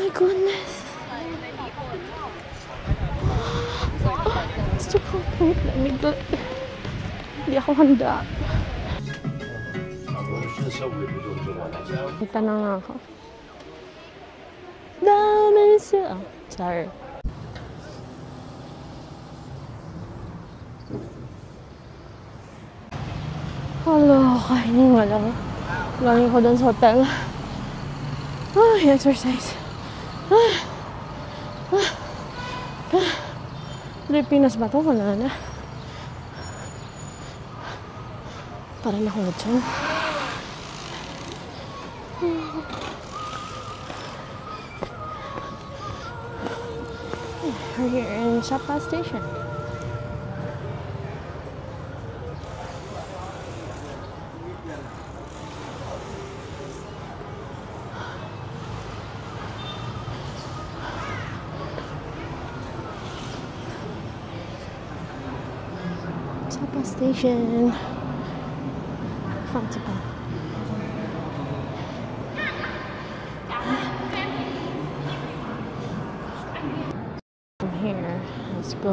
my goodness. It's too cold. Lamig. Hindi ako handa. Kita na nga ako. Dami siya. Sorry. Hello, kainin nga lang. Galing ko dun sa hotel. Exercise. Pilipinas ba ito? Wala na. Parang nakulot siya. We're here in Sapa Station. Sapa Station. Fancy pa. From here, let's go.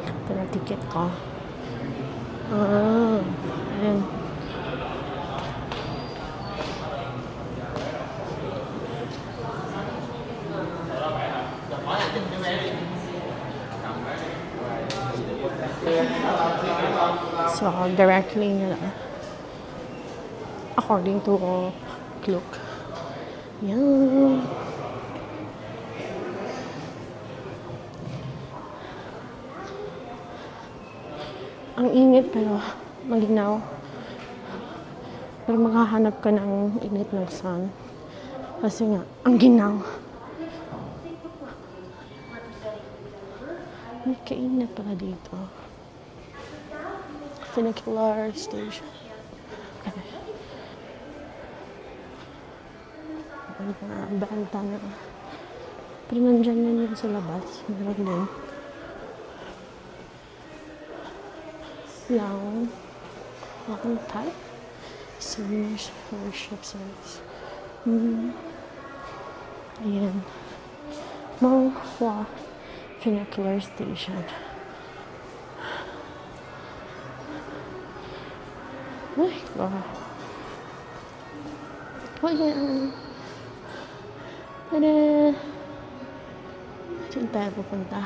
Ito na ticket ko. Ayan. So, directly according to Klook. Yan. Ang init pero malinaw. Pero maghahanap ka ng init ng sun. Kasi nga, ang ginaw. May kainit pala dito. Funicular station. Okay. Banta na. Pero nandyan yun sa labas. Meron din. Long. Welcome type. Seniors worship service. Ayan. Mong Hua Funicular Station. Ay, God. Oh, yan. Tada! Saan tayo pupunta?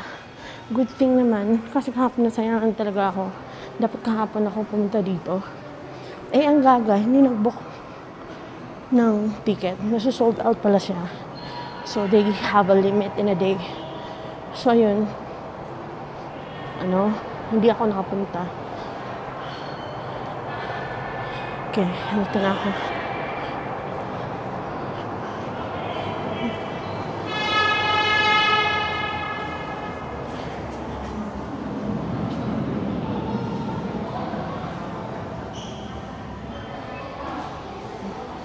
Good thing naman, kasi kahapon nasayangan talaga ako. Dapat kahapon ako pumunta dito. Eh, ang gaga, hindi nag-book ng ticket. Nasa-sold out pala siya. So, they have a limit in a day. So, ayun. Hindi ako nakapunta. Okay, nandito na ako.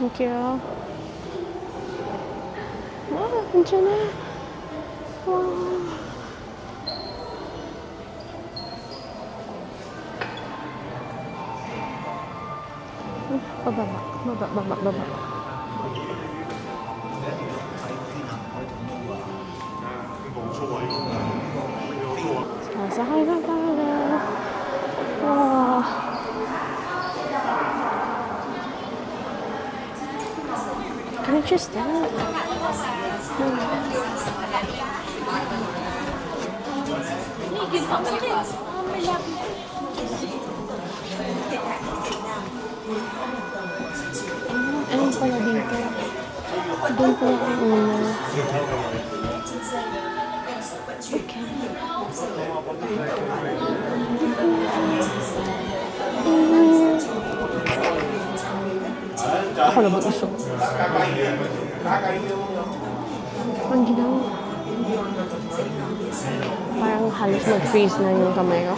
Thank you. Wow, nandiyan na. Wow. Baba. Sasakay na tayo. Wow. Can I just stand? Ayun pala dito. Doon pala ang una. Okay. Ako na mag-usok. Ang ginaw. Parang halos mag-freeze na yung kamay ko.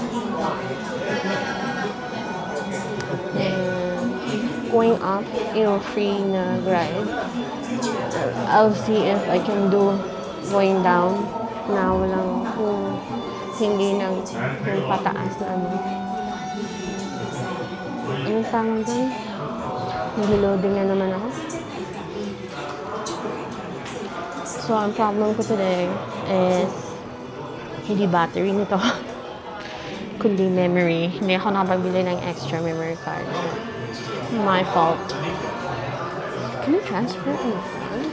Going up, free na ride. I'll see if I can do going down na walang hindi yung pataas na ano. Anong tawag doon? Nag-loading na naman ako. So, ang problem ko today is hindi battery nito, kundi memory. Hindi ako nakapagbili ng extra memory card. My fault. Can you transfer on the phone?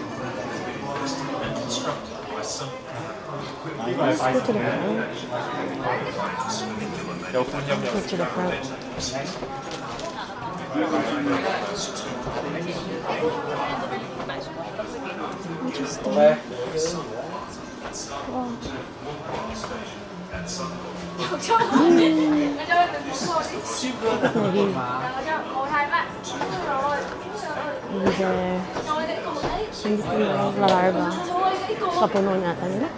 Let's go to the front. Go to the front. Interesting. Wow. Hindi ko lalarga. Kapuno natin na.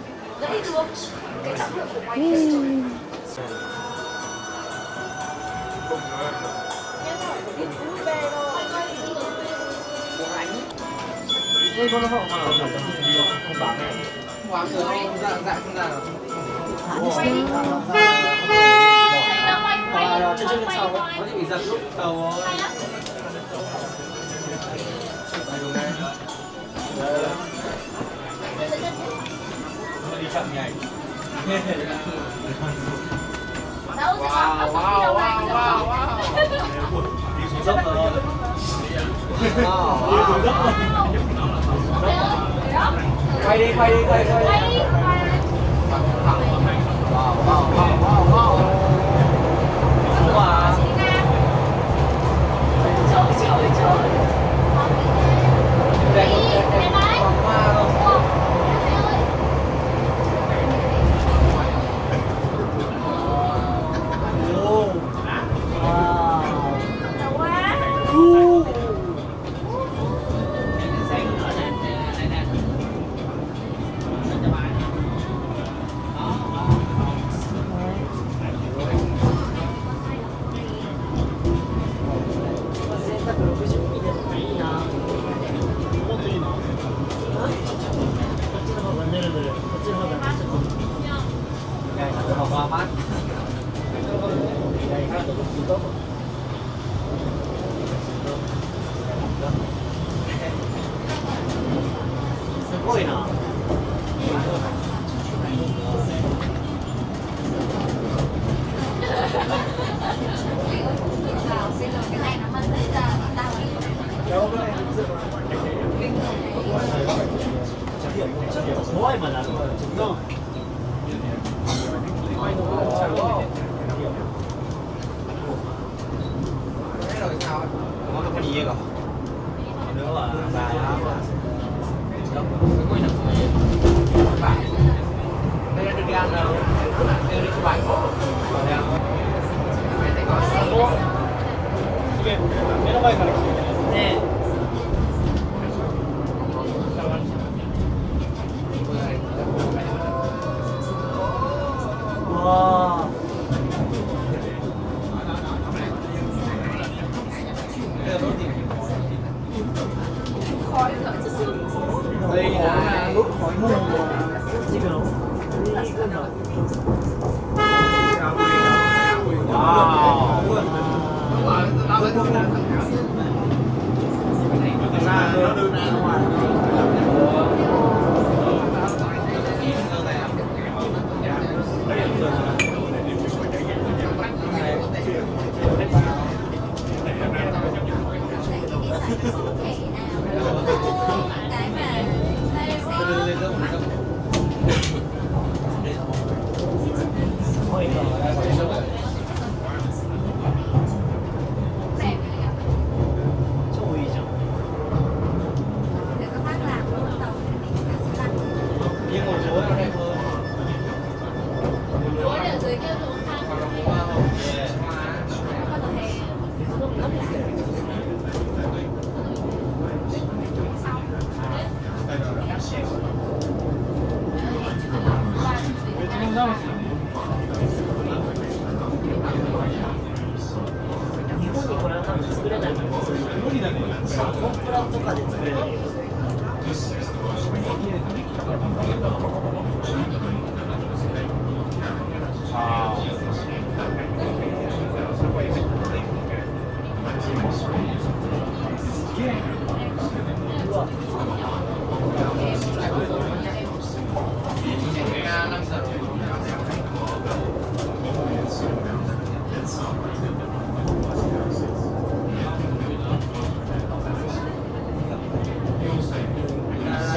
Quay đi. Wow. Xuống à.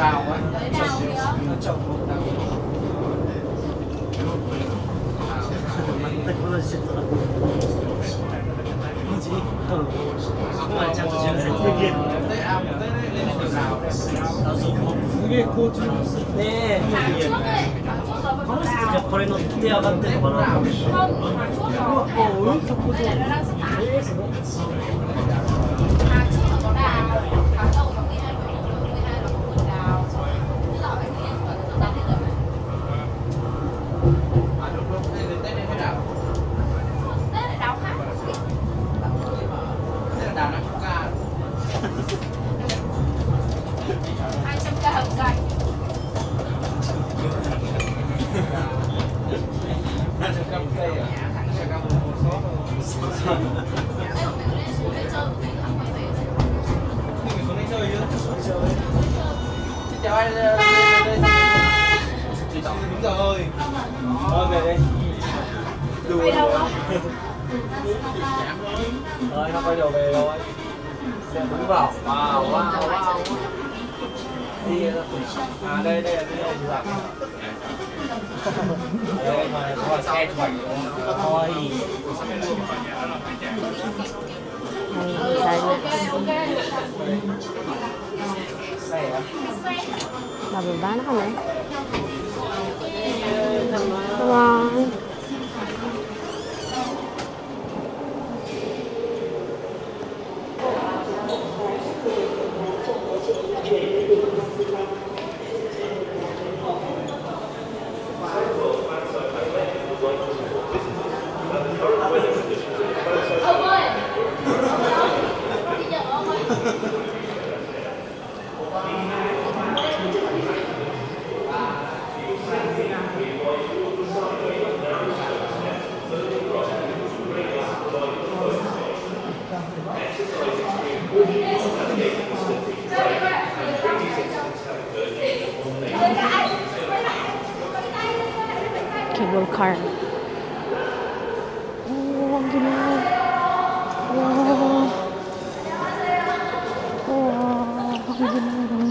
đào quá. Nó trồng một đào. 이게 고추네. これ乗って上がってるのかな。Chào anh. Đúng rồi. Thôi về đi. Đùa đâu á. Rồi nó quay đầu về rồi. Đúng vào. Wow, wow, wow. Đi đây là cái này chị làm. Đây mà có xe chụp ảnh thôi. Bababa na kami. Come on. Cable car. Oh, ang ginawa. Wow. Wow, ang ginawa.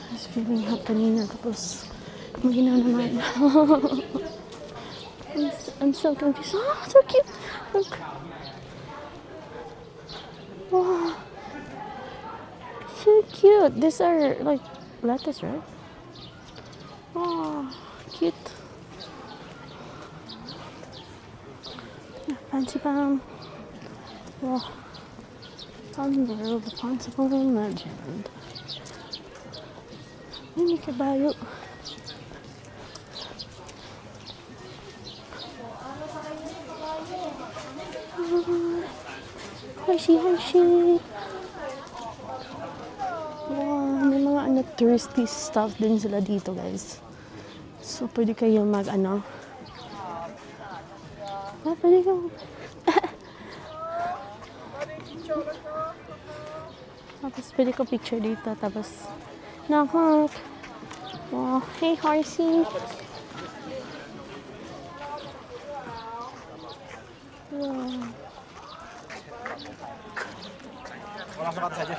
I was feeling hot kanina, tapos maginaw naman. I'm so confused. Oh, so cute. Look. Wow. So cute. These are like lettuce, right? Oh, cute. Fancy palm. Wow. Thunder of the Fanciful Legend. Ini kabayo. Horsey, horsey. Wow, may mga touristy stuff din sila dito, guys. So, pwede kayo pwede kayo. Tapos, pwede ko picture dito. Tapos, knock. Wow, hey, horsey. Wow. Walang sapat saja.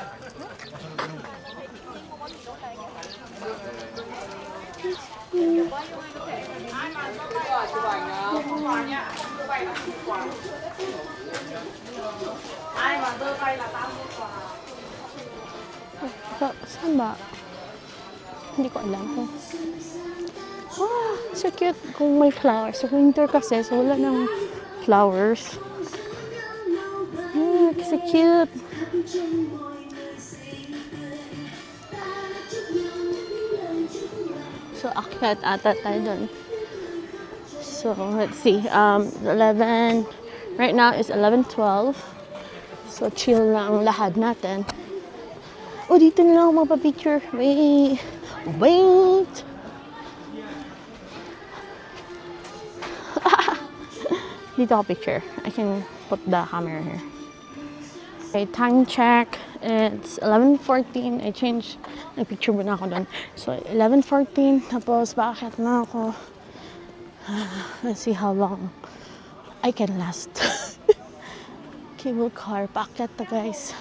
Saan ba? Hindi ko alam. Wow, so cute kung may flowers. So, winter kasi, so wala ng flowers. So cute. So, akyat ata tayo dun. So, let's see. 11, right now is 11:12. So, chill lang lahat natin. Oh, dito na lang ako magpa-picture. Wait! Dito ako picture. I can put the camera here. Okay, time check. It's 11:14. I changed. Nag-picture muna ako doon. So, 11:14. Tapos, bakit na ako? Let's see how long I can last. Cable car. Paakyat to, guys.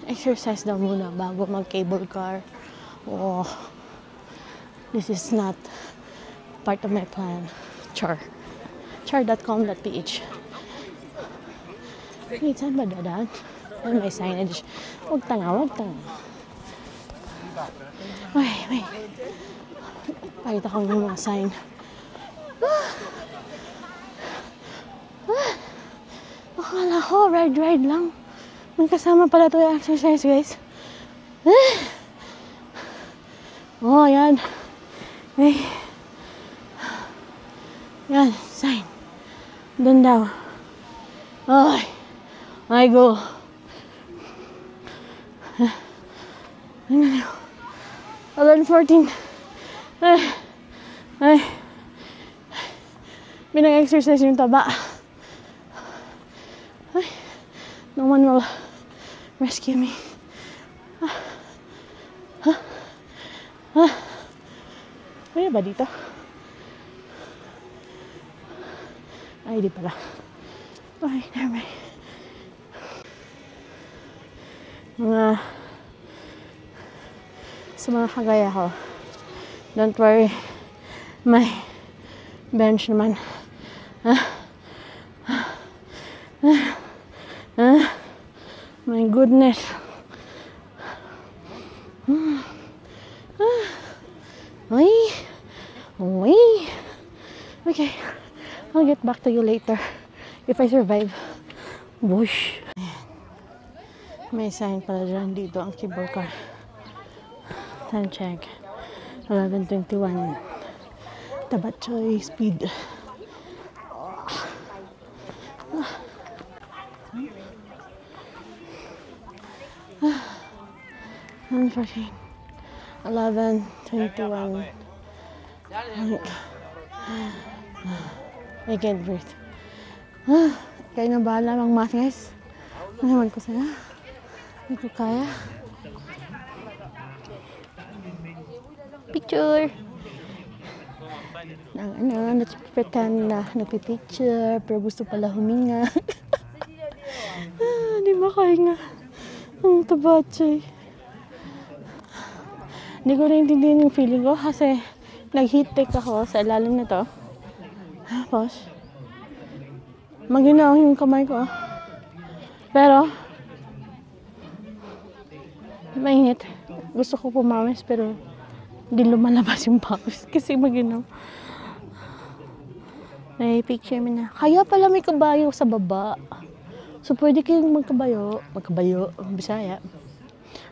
exercise daw muna bago mag-cable car. Oh, this is not part of my plan. Char.com.ph. Wait, saan ba dadaan? Ay, may signage. Huwag tanga. Wait. Pakita ko yung mga sign. Akala ko, ride lang. May kasama pala ito yung exercise, guys. Oh, yan. Ay. Yan, sign. Doon daw. Ay. I go. Ano? 11:14. Ay. Binang-exercise yung taba. Ay. No one will rescue me. Kaya ba dito? Ay, di pala. Okay, never mind. Sa mga kagaya ko, don't worry, may bench naman. My goodness. Uy. Okay, I'll get back to you later if I survive. Whoosh. May sign pala dyan dito ang cable car. Time check. 11:21. Tabatchoy speed. 11:14. 11:21. I can't breathe. Kayo na bahala mang math, guys. Naman ko sana. Hindi ko kaya. Picture! Let's pretend na nagpipicture, pero gusto pala huminga. Di ba kaya nga? Ang tabatsoy. Hindi ko naintindihan yung feeling ko kasi nag-heat take ako sa ilalim na to. Tapos, maginaw yung kamay ko. Pero, mainit. Gusto ko pumawis pero hindi lumalabas yung pawis kasi maginaw. May picture mo na. Kaya pala may kabayo sa baba. So, pwede kayong magkabayo, Bisaya.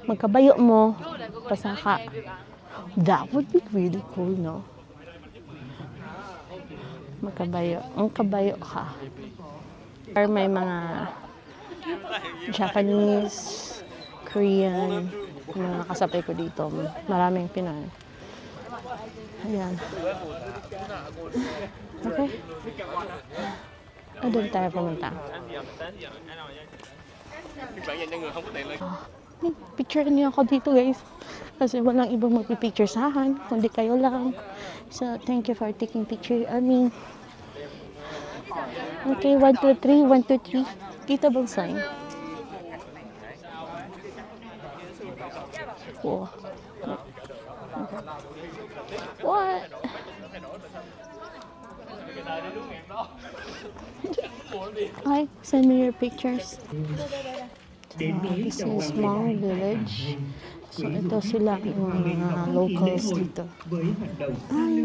Magkabayo mo, pasaka. That would be really cool, no? Magkabayo. Ang kabayo ka. Or may mga Japanese, Korean, mga kasapay ko dito. Maraming Pinoy. Ayan. Okay. Doon tayo pumunta. Picture niyo ako dito, guys. Kasi walang ibang magpipicture sa akin, kundi kayo lang. So, thank you for taking picture of me. Okay, 1, 2, 3, 1, 2, 3. Kita bang sign? Oh. Okay. What? Hi, send me your pictures. This is Hmong Village. So, ito sila yung mga locals dito. Ay,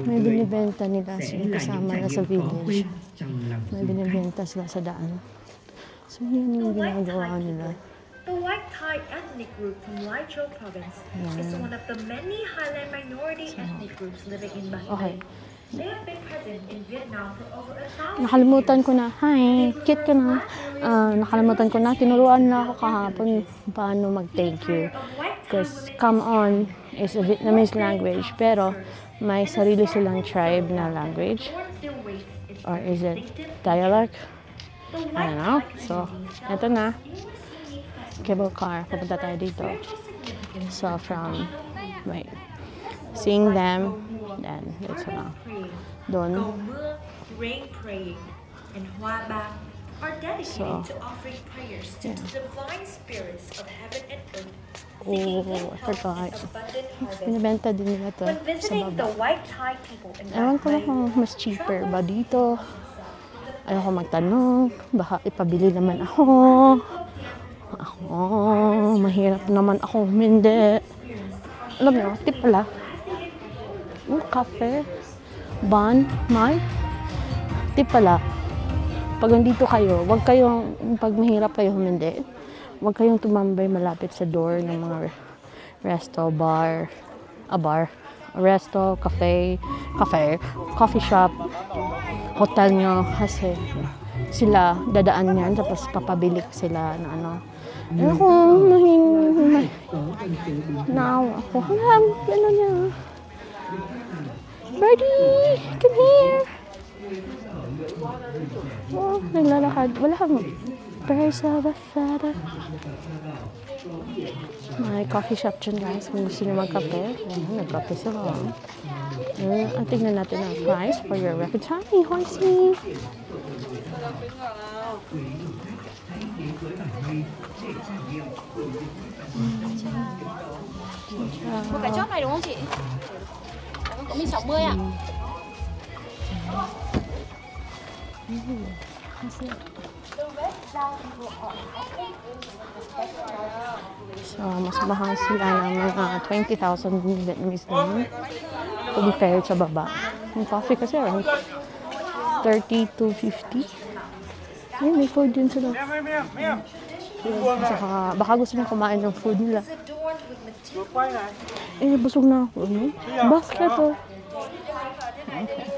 may binibenta nila sila kasama na sa village. May binibenta sila sa daan. So, yun yung ginagawa nila. The White Thai ethnic group from Lai Châu province is one of the many Highland minority ethnic groups living in Mahia. Okay. They have been present in Vietnam for over 1,000 Nakalimutan ko na. Hi, cute ka na. Nakalimutan ko na. Tinuruan na ako kahapon paano mag-thank you. Because come on is a Vietnamese language. Pero may sarili silang tribe na language. Or is it dialect? I don't know. So, eto na. Cable car. Papunta tayo dito. So, from, wait. Seeing them, then it's around. Doon. Rain praying and Hoa Bang are dedicated So, to offering prayers to yeah. the divine spirits of heaven and earth, Oh, seeking I health forgot. and abundant harvest. Binibenta din nila to When sa visiting the baba. white Thai people in Ewan ko lang Backbay, kung mas cheaper ba dito. Ayoko magtanong. Baka ipabili naman ako. Mahirap naman ako humindi. Alam niyo, tip pala. Kape. Bun. Mai. Tip pala. Pag nandito kayo, pag mahirap kayo humindi, huwag kayong tumambay malapit sa door ng mga resto, resto, coffee shop, hotel nyo, kasi sila dadaan yan, tapos papabili sila na ano. Ako, naawa ako. Ano niya? Birdie, come here! Oh, naglalakad. Wala kang persada. May coffee shop dyan, guys. Kung gusto nyo magkape, nagkape sila. Tingnan natin ang price for your record. Hi, horsey! Một cái chóp này đúng không chị? Có 60 ạ. So, mas mahal sila ng mga 20,000 Vietnamese naman compared sa baba. Yung coffee kasi around 30 to 50. Ayun, may food din sila. Saka, baka gusto nyo kumain ng food nila. Busog na ako. Basket, oh. Okay.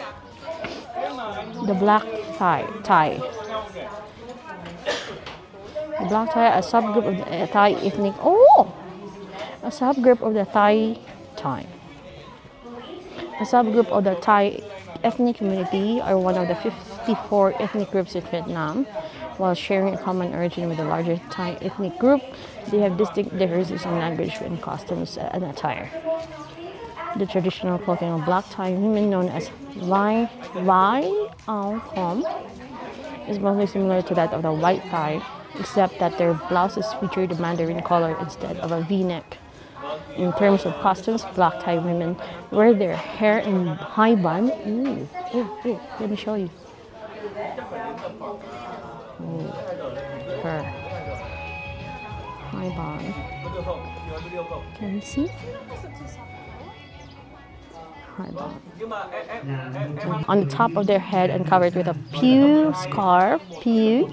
The black Thai. The black Thai, a subgroup of the Thai ethnic. A subgroup of the Thai. A subgroup of the Thai ethnic community are one of the 54 ethnic groups in Vietnam. While sharing a common origin with the larger Thai ethnic group, they have distinct differences in language and customs and attire. The traditional clothing of black Thai women, known as Vai Ao Khom, is mostly similar to that of the white Thai, except that their blouses feature the mandarin collar instead of a V-neck. In terms of costumes, black Thai women wear their hair in high bun. Let me show you. Her high bun. Can you see? High bun. On the top of their head and covered with a pew scarf. Pew.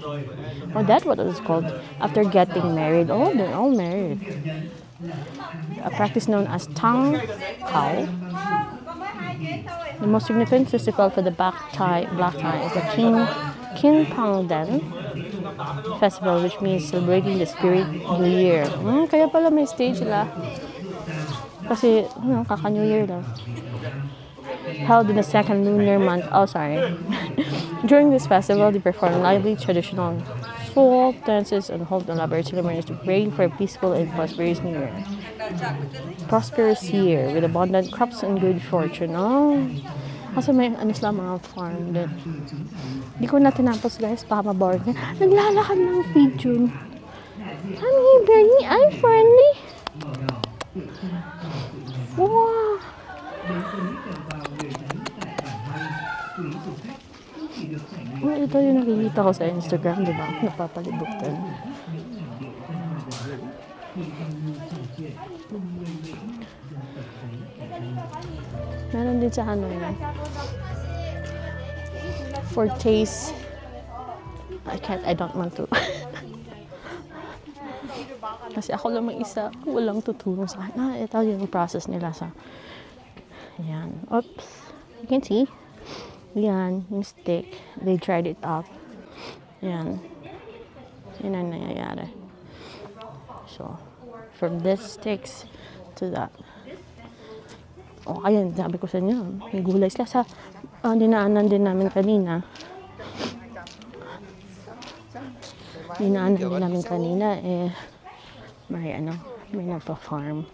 Oh, that's what it's called. After getting married. Oh, they're all married. A practice known as Tang Khao. The most significant festival for the Black Thai is the Kin Pang Den festival, which means celebrating the spirit New Year. Kaya pala may stage sila. Kasi, kaka-New Year lang. Held in the second lunar month. During this festival, they perform lively traditional folk dances and hold elaborate ceremonies to pray for a peaceful and prosperous New Year. Prosperous year with abundant crops and good fortune. Kasi may sila mga farm din. Hindi ko na tinapos, guys, baka maboard na. Naglalakad ng pigeon. Honey, Bernie, I'm friendly. Wow. Ito yung nakikita ko sa Instagram, di ba? Napapalibutan. Meron din sa for taste. I don't want to. Kasi ako lang mag-isa, walang tutulong sa akin. Ito yung process nila sa yan. Oops. You can see. Yan, yung stick. They dried it up. Yan. Yan ang nangyayari. So, from this sticks to that. Ayan, sabi ko sa inyo. May gulay sila sa dinaanan din namin kanina. May nagpa-farm.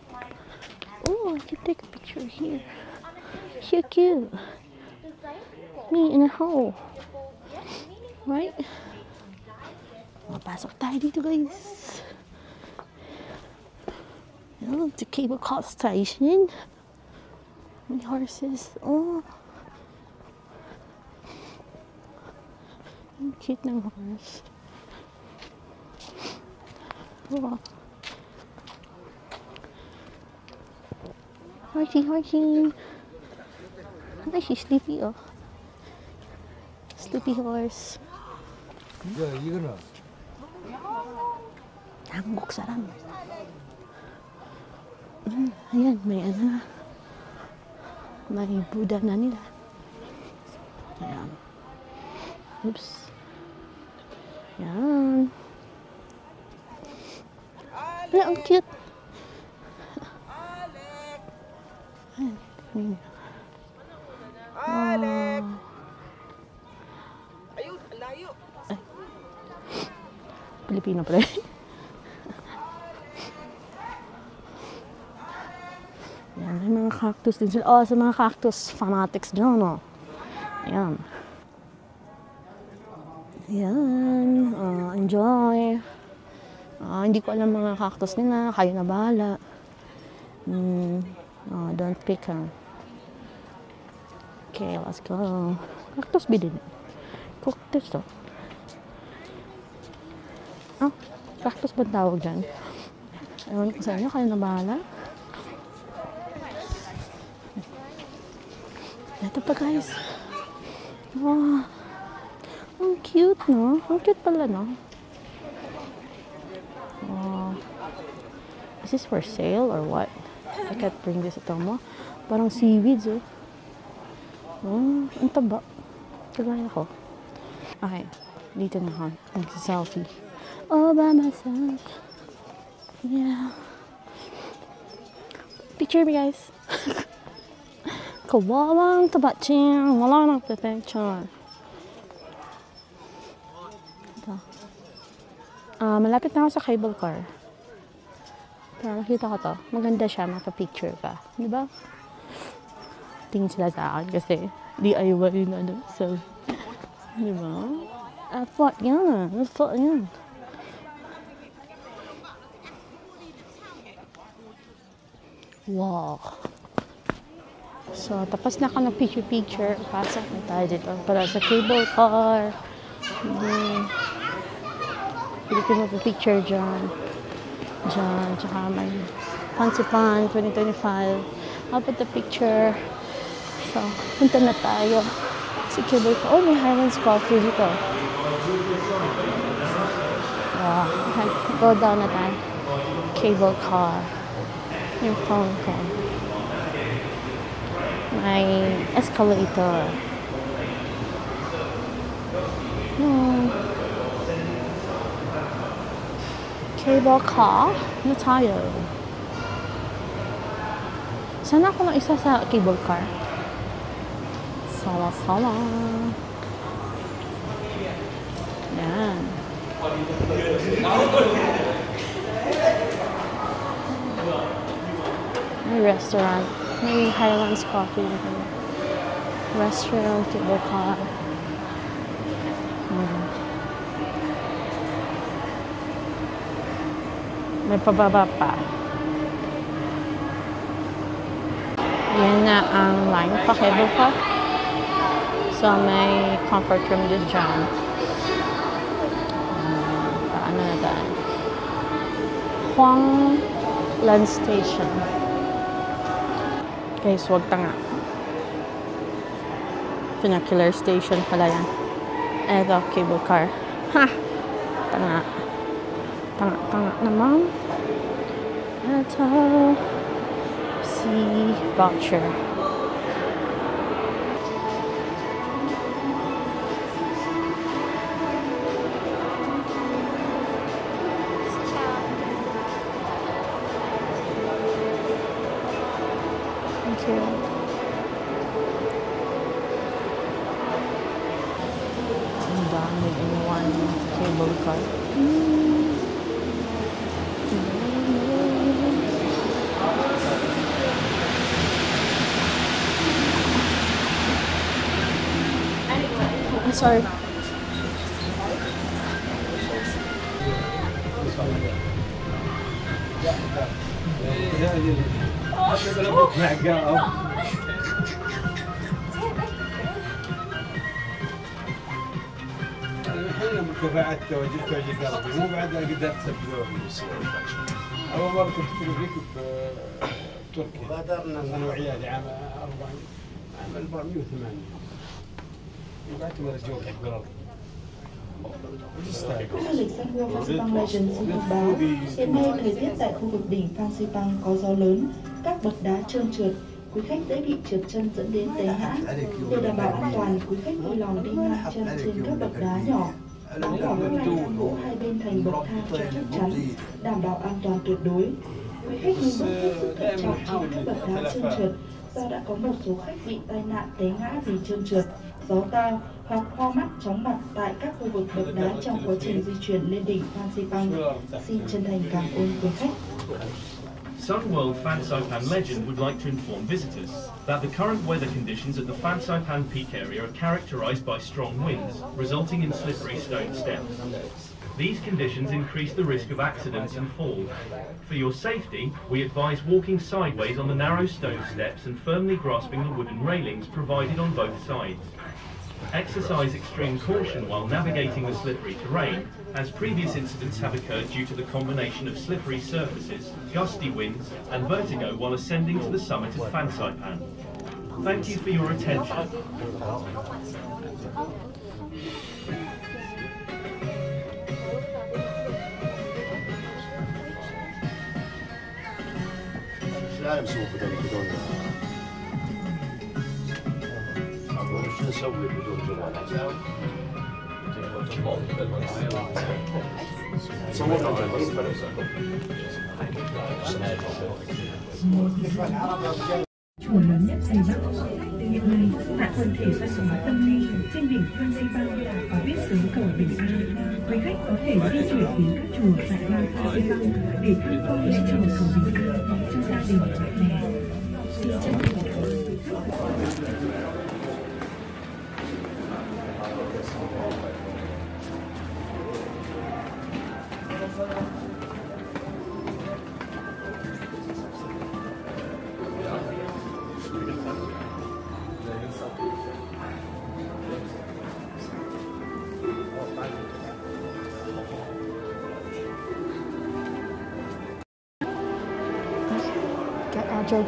I can take a picture here. So cute. Me in a hole. Right? Mapasok tayo dito, guys. Ayan, the cable car station. May horses. Oh. Ang cute ng horse. Oh. Horsey, horsey. Ay, she's sleepy, oh. Sleepy horse. 이거는 한국 사람. Ayan, may ano. May Buddha na nila. Ayan. Oops. Ayan. Ay, ang cute. Ayan. Alec! Ayun, layo. Pilipino pala. Ayan, may mga cactus din sila. Oh, sa mga cactus fanatics dyan, oh. Ayan. Ayan. Enjoy. Hindi ko alam mga cactus nila. Kayo na bahala. Don't pick, ha. Okay, let's go. Cactus ba din? Cactus, to. Oh, cactus ba tawag dyan? Ewan ko sa inyo, kayo na bahala. Ito pa, guys. Wow. Ang cute, no? Ang cute pala, no? Wow. Is this for sale or what? I can't bring this ito mo. Parang seaweeds, oh. Oh, ang taba. Kagaya ko. Okay. Dito na ako. Nagsa-selfie. All by myself. Yeah. Picture me, guys. Kawawang taba ching. Wala nang picture. Ito. Malapit na ako sa cable car. Pero nakita ko to. Maganda siya. Maka-picture ka. Diba? Tingin sila sa akin kasi DIY na ano. So, diba? What yan? What yan? Wow. So, tapos na ako ng picture. Pasok na tayo dito. Para sa cable car. Hindi ko magpapicture dyan. Dyan. Tsaka may Pansipan 2025. I'll put the picture. So, punta na tayo sa cable car. Oh, may Highlands Coffee dito. Wow. Okay. Go down na tayo. Cable car. Yung phone ko. May escalator. Cable car. Ano tayo? Sana ako lang isa sa cable car. Sala-sala. Yan. May restaurant. May Highlands Coffee. Restaurant, cable car. May pababa pa. Yan na ang line pa cable car. So, may comfort room din dyan. Paano na daan? Huanglan Station. Guys, wag tanga. Funicular Station pala yan. Eto, cable car. Ha! Tanga. Tanga naman. Eto. See voucher. Thank you. Ang dami inuwan cable car. Sorry. كفاءة توجه قلبي مو بعد قدرت تبدوني. أول مرة كنت فيكم بتركيا. غادرنا وعيالي عام 408. وقعدت مرجوك حق الأرض. Các du lịch sang vua Fansipan Legend xin thông báo, hiện nay thời tiết tại khu vực đỉnh Fansipan có gió lớn, các bậc đá trơn trượt, quý khách dễ bị trượt chân dẫn đến té ngã. Để đảm bảo an toàn, quý khách vui lòng đi ngang chân trên các bậc đá nhỏ. Bám vào các làn thang gỗ hai bên thành bậc thang cho chắc chắn, đảm bảo an toàn tuyệt đối. Quý khách nên bước hết sức thận trọng trên các bậc đá trơn trượt, do đã có một số khách bị tai nạn té ngã vì trơn trượt, gió cao hoặc ho mắt, chóng mặt tại các khu vực bậc đá trong quá trình di chuyển lên đỉnh Fansipan. Xin chân thành cảm ơn quý khách. Sunworld Fansipan Legend would like to inform visitors that the current weather conditions at the Fansipan Peak area are characterized by strong winds, resulting in slippery stone steps. These conditions increase the risk of accidents and fall. For your safety, we advise walking sideways on the narrow stone steps and firmly grasping the wooden railings provided on both sides. Exercise extreme caution while navigating the slippery terrain, as previous incidents have occurred due to the combination of slippery surfaces, gusty winds, and vertigo while ascending to the summit of Fansipan. Thank you for your attention. شو نسوي بدون جوال؟ صورنا Chùa lớn nhất Tây Bắc. Từ hiện nay, tại quần thể văn hóa tâm linh trên đỉnh Fansipan có viết dấu cờ bình an. Quý khách có thể di chuyển đến các chùa tại Lăng Fansipan để tham quan lễ chùa cầu bình an cho gia đình bạn bè. Xin chân thành cảm ơn quý khách.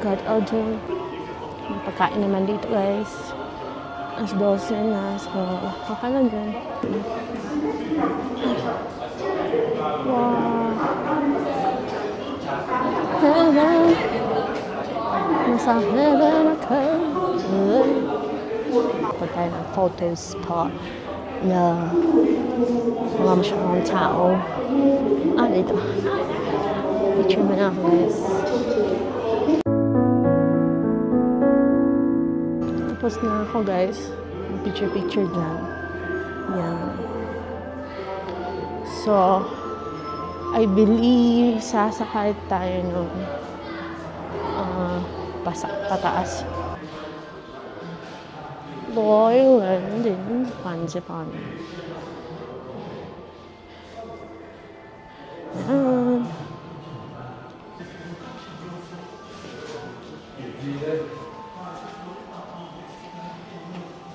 Got order. May pagkain naman dito guys. As 12 na. So, okay lang dyan. Wow. Heaven. Nasa heaven ako. Pagkain ng photo spot na mga masyadong tao. Dito. Picture mo na ako guys. Tapos na ako guys, picture dyan. Yan. So, I believe sasakay tayo ng pataas. Loyal din, Fansipan. Yan.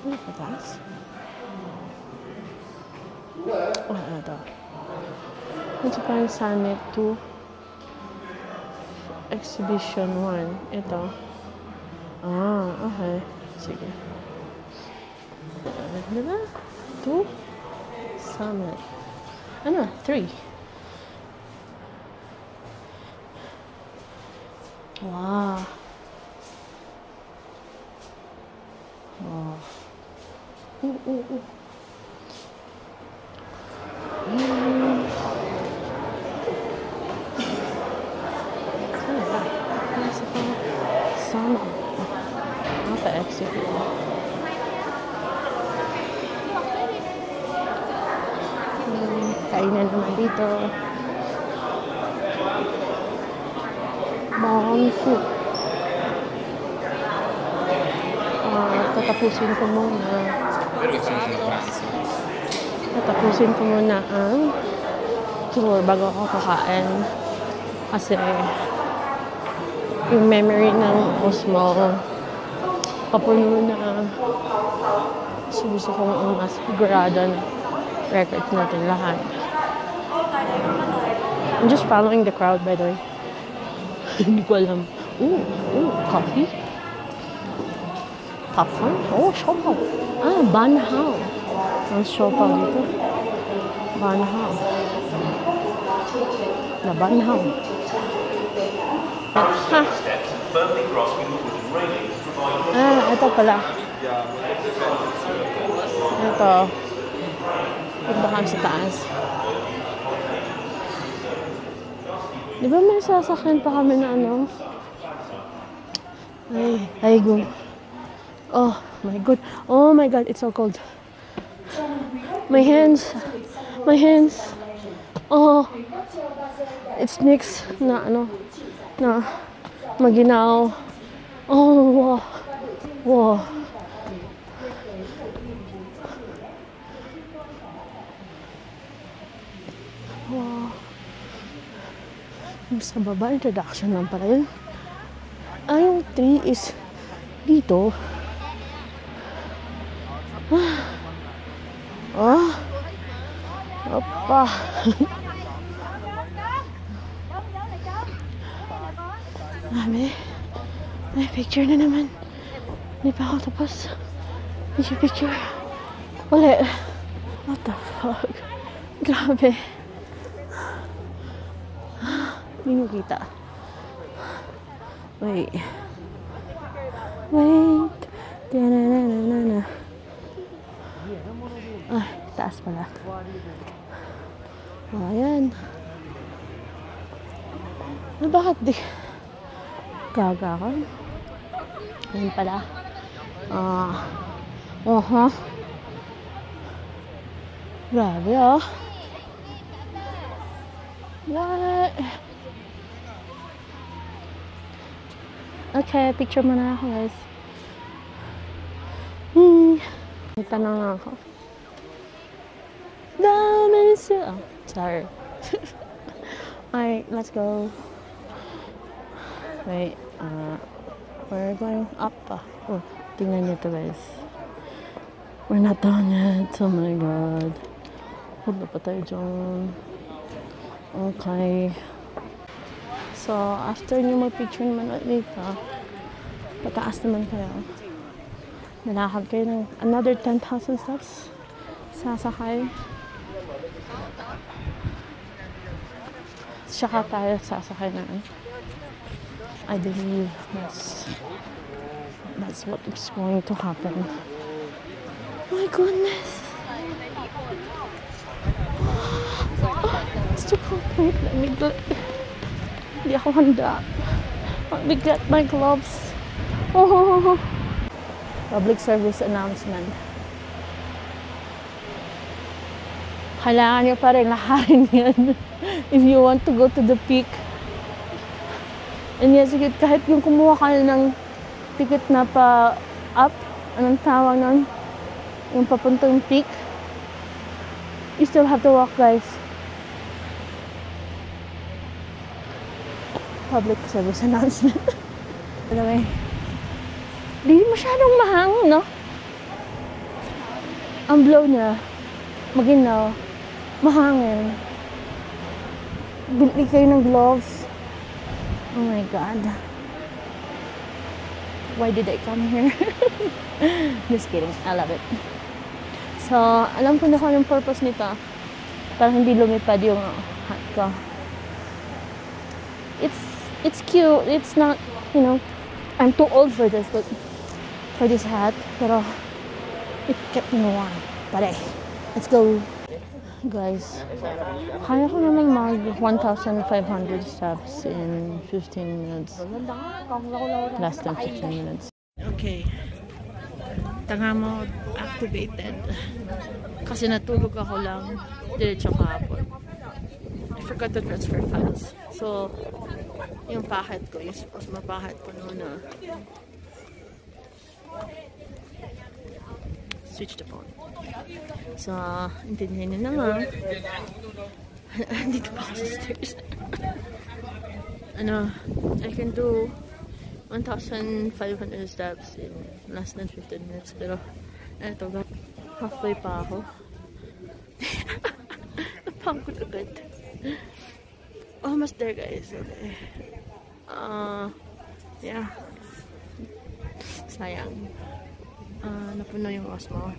Ano pataas? Ito. Fansipan Summit 2 Exhibition 1. Ito. Okay. Sige. Diba? 2 Summit. 3. Wow. Wow. Sama. Apa exit? Kainan naman dito. Bon food. Tatapusin ko muna ang tour bago ako kakain. Kasi yung memory ng Osmo papuno na. So gusto kong mas sigurado na records natin lahat. I'm just following the crowd, by the way. Hindi ko alam. Ooh, coffee? Popcorn? Oh, siopaw. Ah, banhao. Ang siopaw dito. Banhao. Na banhao. Ha? Ah, ito pala. Ito. Punta kami sa taas. Di ba may sasakyan pa kami na ano? Ay, go. Oh my god. Oh my god, it's so cold. My hands. Oh. It's mixed na ano, na maginaw. Oh, wow. Wow. Wow. Sa baba, introduction lang pala yun. Yung tree is dito. Opa. Mami, may picture na naman. Hindi pa ako tapos. Hindi picture. Ulit. What the fuck? Grabe. Hindi nyo kita. Wait. Da-na-na-na-na-na. Ay, taas pala. Oh, ayan. Bakit di? Gaga ka? Ayan pala. Grabe, oh. What? Okay, picture muna ako, guys. May tanong ako. Oh, sorry. Alright, let's go. Wait, we're going up. Oh, tingnan nyo to, guys. We're not done yet. Oh my god. Huwag na pa tayo dyan. Okay. So, after nyo mag-picture naman at dito, pataas naman kayo. Nalakad kayo ng another 10,000 steps. Sasakay. Tsaka tayo sasakay na. I believe that's what is going to happen. My goodness. It's too cold. Let me go. Hindi ako handa. Let me get my gloves. Oh. Public service announcement. Kailangan nyo pa rin laharin yan if you want to go to the peak. And yes, kahit yung kumuha ka ng ticket na pa up, anong tawag nun? Yung papuntang peak, you still have to walk, guys. Public service announcement. By the way, di masyadong mahangin, no? Ang blow niya, maginaw, mahangin. Bili kayo ng gloves. Oh my god. Why did I come here? Just kidding. I love it. So, alam ko na kung yung purpose nito. Para hindi lumipad yung hat ko. It's cute. It's not, you know, I'm too old for this, but for this hat. Pero, it kept me warm. Pare, let's go. Guys, kaya ko naman mag 1,500 steps in 15 minutes. Less than 15 minutes. Okay. Tanga mode activated. Kasi natulog ako lang diretso kahapon. I forgot to transfer files. So, yung packet ko, yung suppose mapacket ko noon na switch the phone. So, intindihin nyo na nga. Dito pa ako sa stairs. ano, I can do 1,500 steps in less than 15 minutes. Pero, eto, halfway pa ako. Napagod agad. Almost there, guys. Okay. Yeah. Sayang. Napuno yung Osmo.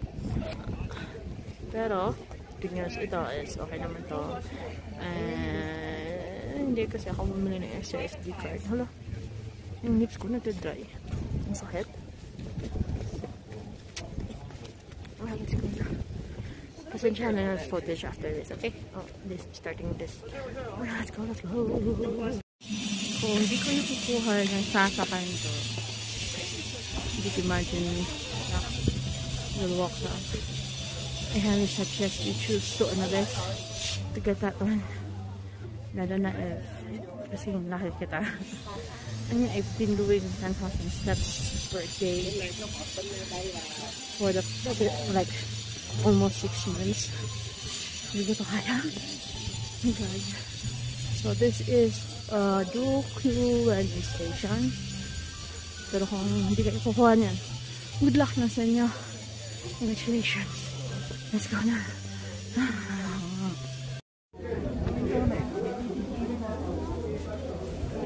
Pero, good news, ito is okay naman to. Hindi kasi ako bumili ng extra SD card. Hala, yung lips ko nagdadry. Ang sakit. Let's go na. Pasensya na yung footage after this, okay? Starting this. Let's go, let's go. Kung hindi ko nakukuha ng sasakyan to, hindi ko imagine na will walk up. I highly suggest you choose to another to get that one. Lalo na if kasi yung laki kita. I mean, I've been doing 10,000 steps per day for the like almost 6 months. Hindi ko to kaya. Oh God. So this is Duku Railway Station. Pero kung hindi kayo kukuha niyan, good luck na sa inyo. Congratulations. Let's go na.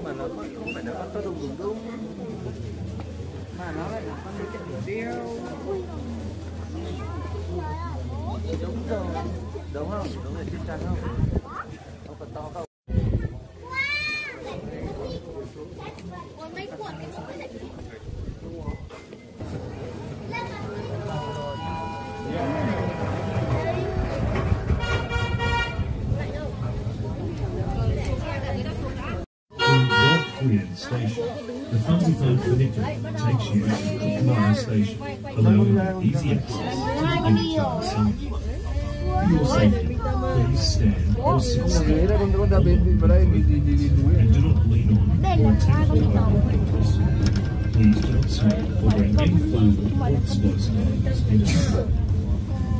Mà nó không phải là con có đúng đúng mà nó lại là con đi chạy đuổi điêu. Đúng rồi, đúng không? Đúng rồi, chắc chắn không? Không cần to không? Korean station. The Fansipan funicular takes you to Kokumara station, allowing easy access to the inside side. For your safety, please stand or sit still. And do not lean on or attempt to open windows. Please do not smoke or bring any flammable or explosive items into the car.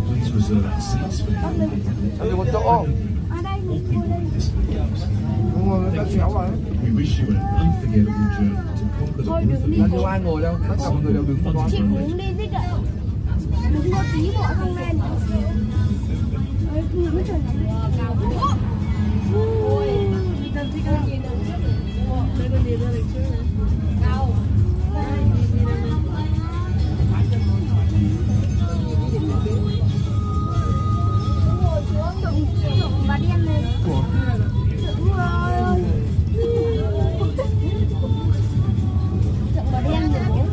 Please reserve seats for the elderly. All people with disabilities. Thank you. We wish you an unforgettable journey to conquer the roof of the Đâu ai ngồi đâu, tất cả mọi người đều đứng một Chị muốn đi với cả đứng một tí bộ không lên. Mới trời nóng. Ôi, đi tâm thích không? Đây con đi ra lịch trước này. Đâu? Đây, đi ra đây. Ngồi xuống đụng bà đen lên. Đúng rồi. Tượng bà đen rồi bố.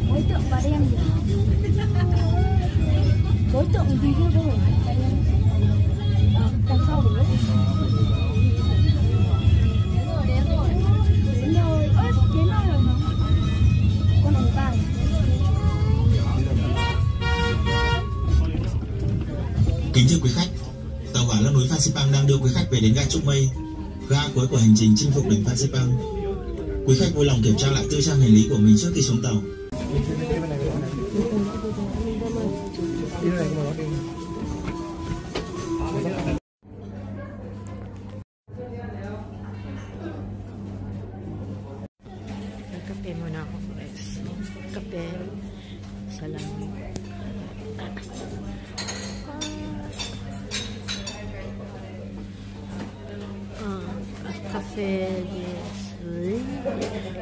Đối tượng bà đen rồi. Đối tượng gì chứ bố? Đằng sau rồi. Đến rồi. Đến rồi. Đến rồi mà. Con này vàng. Kính thưa quý khách, tàu hỏa leo núi Phan Xipang đang đưa quý khách về đến ga Trúc Mây, ga cuối của hành trình chinh phục đỉnh Phan Xipang. Quý khách vui lòng kiểm tra lại tư trang hành lý của mình trước khi xuống tàu. Kape muna ako guys. Kape sa langit. Cafe is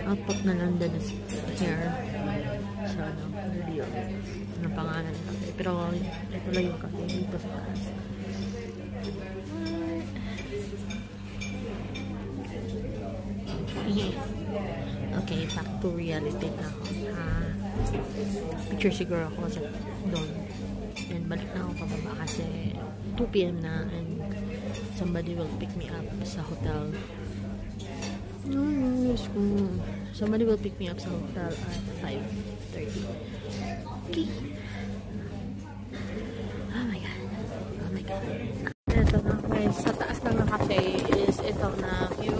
apat na London is here sa video ng pangalan ng cafe, pero ito lang yung cafe dito sa taas. Okay, back to reality na ako. Picture siguro ako sa doon and balik na ako pababa kasi 2 PM na and somebody will pick me up sa hotel. Somebody will pick me up sa hotel at 5:30. Okay. Oh my god. Oh my god. Ito na guys. Sa taas ng cafe is ito na view.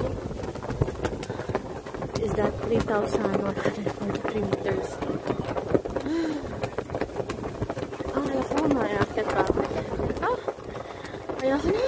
Is that 3,143 meters. Ayoko na. Ayakit pa. Ayoko na.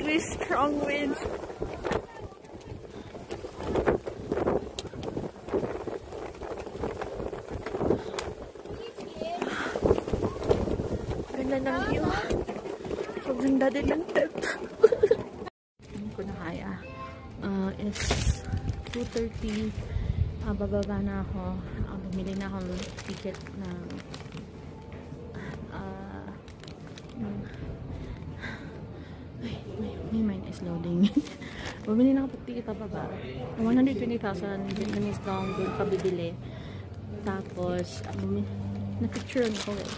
really strong winds. Ganda ng view. Ganda din ng tent. Hindi ko na kaya. It's 2:30. Bababa na ako. Bumili na akong ticket ng my mind is loading. Bumili na ako ticket pababa. 120,000 Vietnamese dong doon ka bibili. Tapos na-picture ko eh.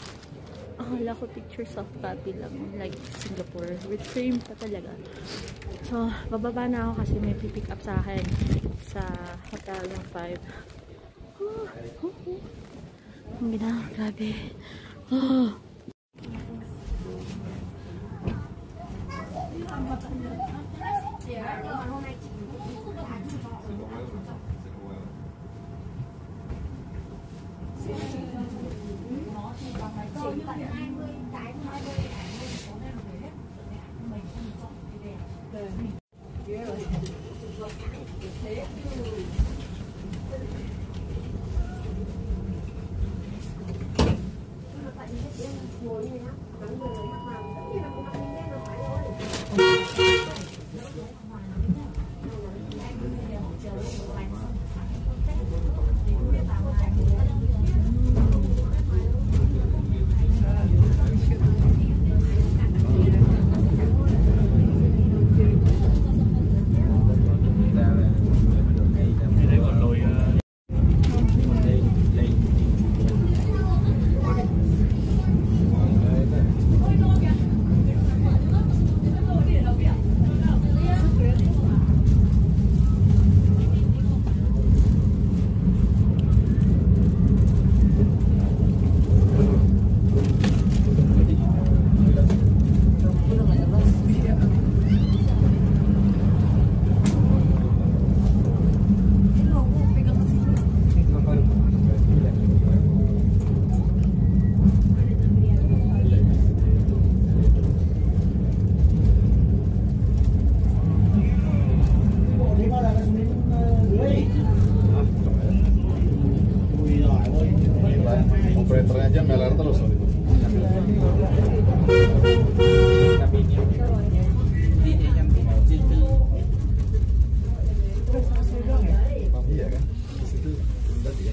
Akala ko picture soft copy lang, like Singapore, with frame pa talaga. So, bababa na ako kasi may pipick up sa akin sa hotel ng 5. Ang ganda, grabe. Operatornya aja meler terus. Iya kan? Di situ tadi ya.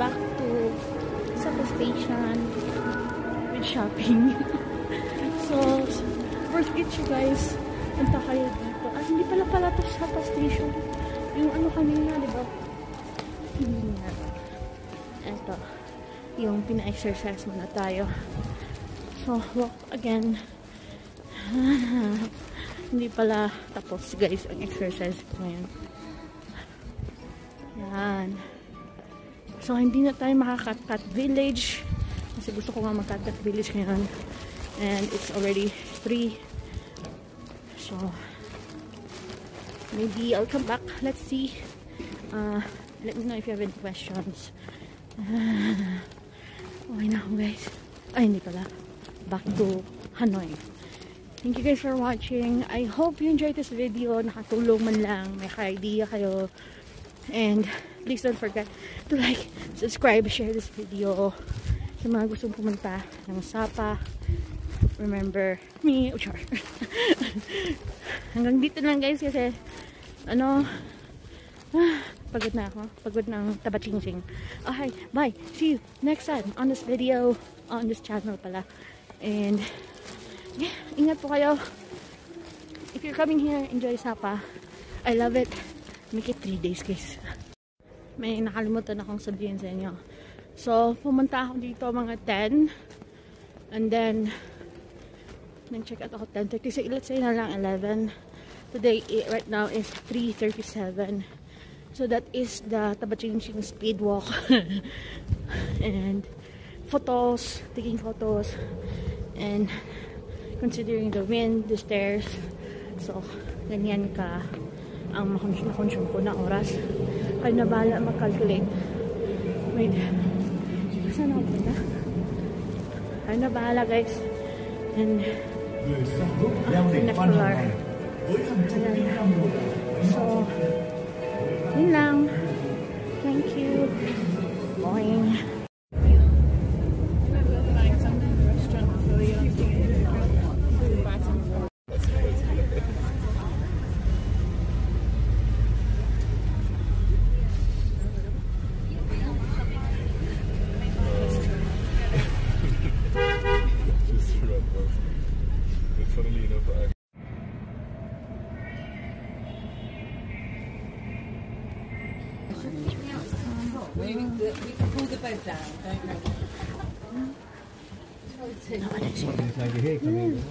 Back to Sapa Station with shopping. So, worth it you guys. Punta kayo dito. At hindi pala to Sapa Station. Yung ano kanina, di ba? Hindi nga. Ito. Yung pina-exercise muna tayo. So, walk again. Hindi pala tapos guys ang exercise ko ngayon. Yan. So, hindi na tayo maka-Cat Village. Kasi gusto ko nga mag-Cat Village ngayon. And it's already 3. So, maybe I'll come back. Let's see. Let me know if you have any questions. Okay na ako guys. Ay, hindi pala. Back to Hanoi. Thank you guys for watching. I hope you enjoyed this video. Nakatulong man lang. May idea kayo. And please don't forget to like, subscribe, share this video. Sa mga gustong pumunta ng Sapa, remember me, Uchar. Hanggang dito lang guys kasi Pagod na ako. Pagod ng tabachingsing. Okay, bye. See you next time on this video. On this channel pala. And, yeah, ingat po kayo. If you're coming here, enjoy Sapa. I love it. Make it 3 days, guys. May nakalimutan akong sabihin sa inyo. So, pumunta ako dito mga 10. And then, nag-check out ako 10:30. Let's say na lang 11. Today, right now, is 3:37. So that is the Tabachingsing speed walk. And photos, taking photos, and considering the wind, the stairs. So, ganyan ka ang makonsume ko na oras. Ay na bahala mag-calculate. Wait. Saan ako na? Ay na bahala, guys. And next floor. So, yun lang. Thank you. Boing. Funnily enough, We can pull the bed down, don't we? Like your hair coming.